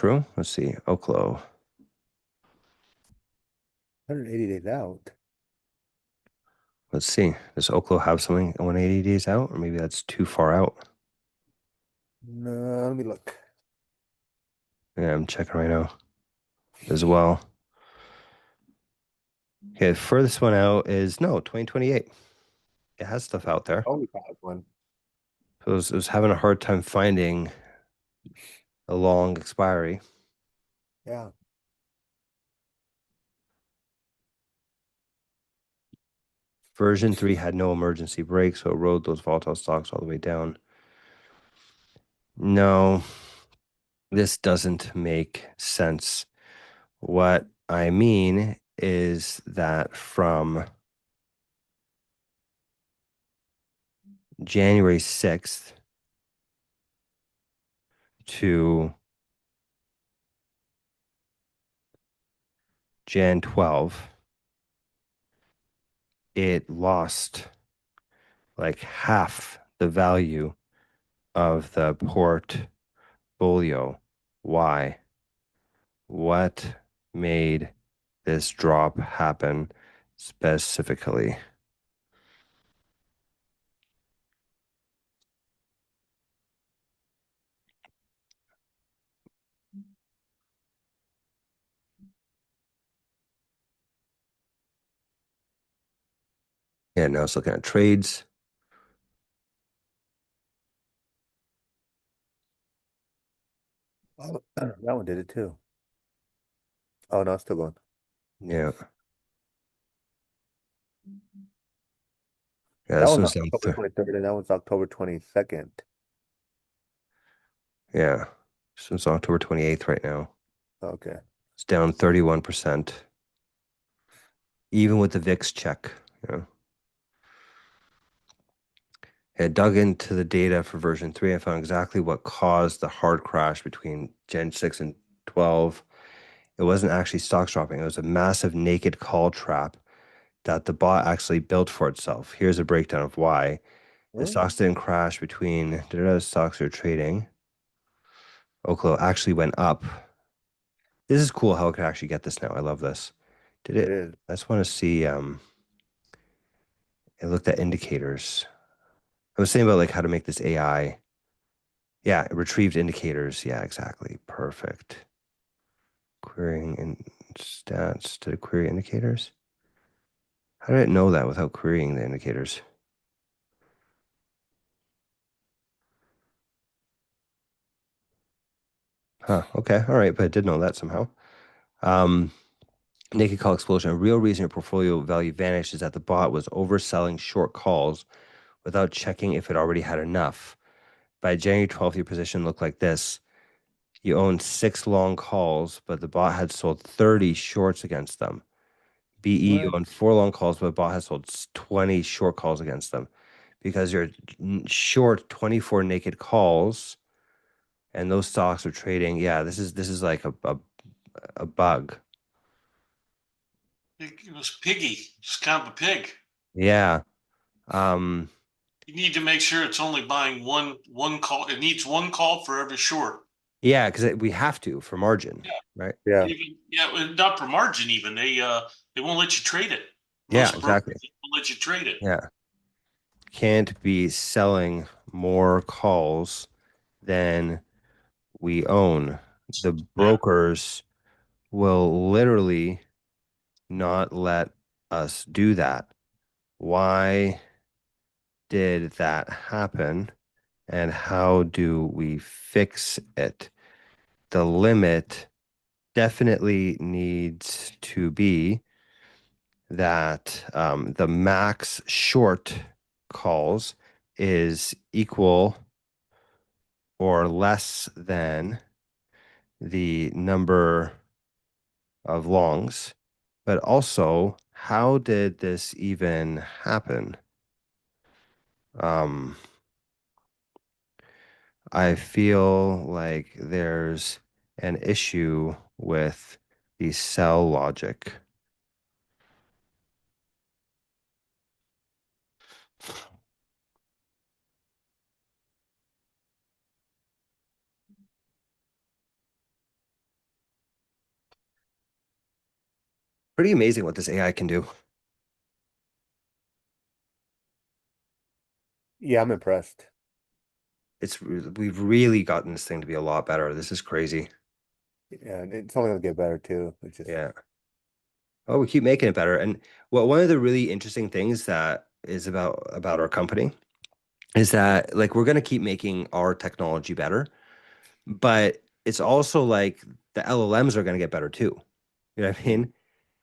true? Let's see. Oklo. 180 days out. Let's see. Does Oklo have something 180 days out? Or maybe that's too far out. No, let me look. Yeah, I'm checking right now as well. Okay, the furthest one out is no, 2028. It has stuff out there. Only five one. So it was having a hard time finding a long expiry. Yeah. Version 3 had no emergency brake, so it rode those volatile stocks all the way down. No, this doesn't make sense. What I mean is that from January 6th to Jan 12, it lost like half the value of the portfolio. Why? What made this drop happen specifically? Yeah, now it's looking at trades. Oh, that one did it too. Oh no, it's still going. Yeah. Yeah, That this one's one's down. October 23rd and that one's October 22nd. Yeah. This one's October 28th right now. Okay. It's down 31%, even with the VIX check. Yeah. I dug into the data for version 3 and found exactly what caused the hard crash between Gen 6 and 12. It wasn't actually stocks dropping. It was a massive naked call trap that the bot actually built for itself. Here's a breakdown of why. The Hmm? stocks didn't crash between the stocks are trading. Oklo actually went up. This is cool how it could actually get this now. I love this. Did It it? is. I just want to see. It looked at indicators. I was saying about like how to make this AI. Yeah, it retrieved indicators. Yeah, exactly. Perfect. Querying in stats. Did it query indicators? How did it know that without querying the indicators? Huh. Okay. All right. But it did know that somehow. Um, Naked call explosion. A real reason your portfolio value vanished is that the bot was overselling short calls without checking if it already had enough. By January 12th, your position looked like this. You owned 6 long calls, but the bot had sold 30 shorts against them. BE, you What? owned 4 long calls, but the bot has sold 20 short calls against them because you're short 24 naked calls and those stocks are trading. Yeah, this is like a bug. It was piggy. It's kind of a pig. Yeah. Um, You need to make sure it's only buying one call. It needs one call for every short. yeah, because we have to for margin, Yeah, right? Yeah. even not for margin. Even they won't let you trade it. Yeah, Most brokers exactly. won't let you trade it. Yeah. Can't be selling more calls than we own. The Yeah, brokers will literally not let us do that. Why did that happen? And how do we fix it? The limit definitely needs to be that the max short calls is equal or less than the number of longs. But also, how did this even happen? Um, I feel like there's an issue with the cell logic. Pretty amazing what this AI can do. Yeah, I'm impressed. We've really gotten this thing to be a lot better. This is crazy. Yeah, and it's only gonna get better too. It's just Yeah. Oh, we keep making it better. And well, one of the really interesting things that is about our company is that like we're gonna keep making our technology better, but it's also like the LLMs are gonna get better too. You know what I mm, mean?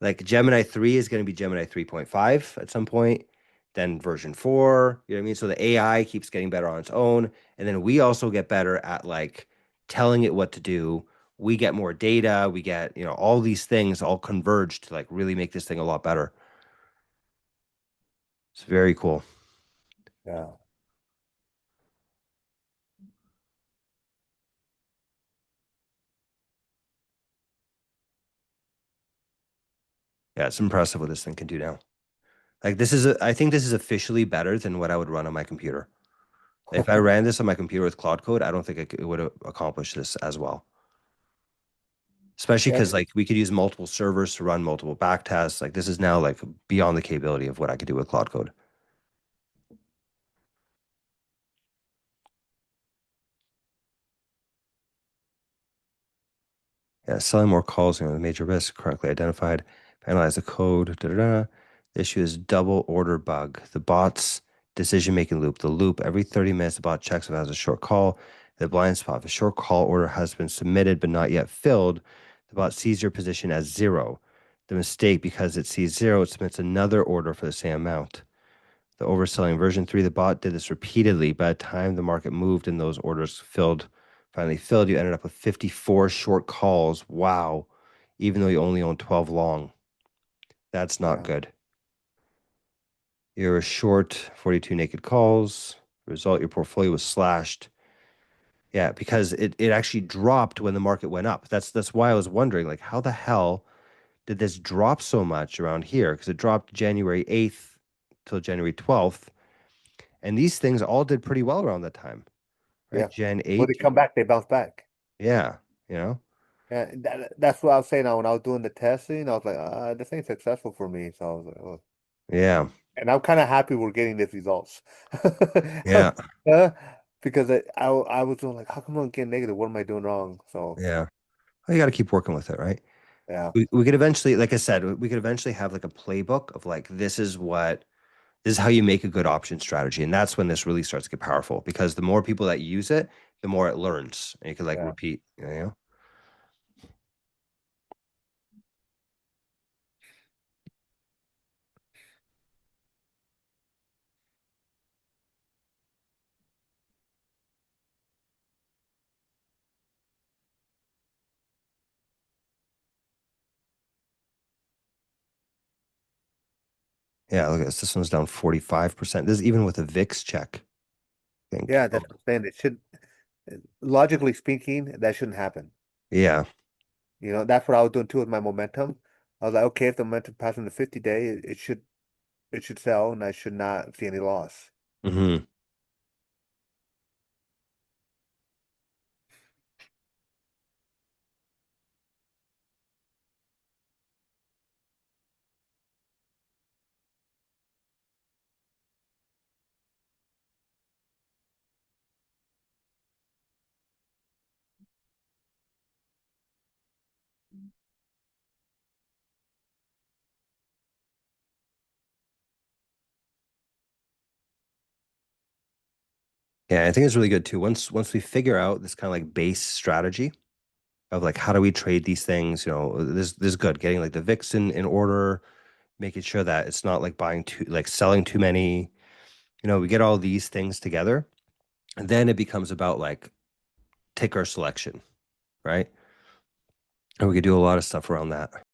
Like Gemini 3 is going to be Gemini 3.5 at some point, then version 4, you know what I mean? So the AI keeps getting better on its own. And then we also get better at like telling it what to do. We get more data, we get, all these things all converge to like really make this thing a lot better. It's very cool. yeah. Yeah, it's impressive what this thing can do now. Like I think this is officially better than what I would run on my computer. If I ran this on my computer with Cloud Code, I don't think it would have accomplished this as well. Especially Yeah, because like we could use multiple servers to run multiple back tests. Like this is now like beyond the capability of what I could do with Cloud Code. Yeah, selling more calls, the major risk correctly identified, analyze the code. Da, da, da. The issue is double order bug. The bot's decision making loop. The loop every 30 minutes, the bot checks if it has a short call. The blind spot. If a short call order has been submitted but not yet filled, the bot sees your position as zero. The mistake, because it sees zero, it submits another order for the same amount. The overselling version 3, the bot did this repeatedly. By the time the market moved and those orders finally filled, you ended up with 54 short calls. Wow. Even though you only own 12 long. That's not yeah, good. You're short 42 naked calls. Result, your portfolio was slashed. Yeah, because it actually dropped when the market went up. That's why I was wondering, like, how the hell did this drop so much around here? Because it dropped January 8th till January 12th. And these things all did pretty well around that time, right? yeah. Gen When they 8. come back, they bounce back. Yeah, you know? Yeah, that's what I was saying now when I was doing the testing. I was like, this ain't successful for me. So I was like, oh. Yeah. And I'm kind of happy we're getting these results. Yeah. Uh, because I was doing like, how come I'm getting negative? What am I doing wrong? So Yeah. Well, you got to keep working with it, right? yeah, We could eventually, like I said, we could eventually have like a playbook of like, this is how you make a good option strategy. And that's when this really starts to get powerful because the more people that use it, the more it learns. And you can like yeah. repeat, you know? Yeah, look at this. This one's down 45%. This is even with a VIX check, I think. Yeah, Oh, that's what I'm saying. It should, logically speaking, that shouldn't happen. yeah. That's what I was doing too with my momentum. I was like, okay, if the momentum passes the 50 day, it should sell, and I should not see any loss. Hmm. Yeah, I think it's really good too. Once we figure out this kind of like base strategy of like how do we trade these things, this is good. Getting like the VIX in order, making sure that it's not like selling too many. We get all these things together, and then it becomes about like ticker selection, right? And we could do a lot of stuff around that.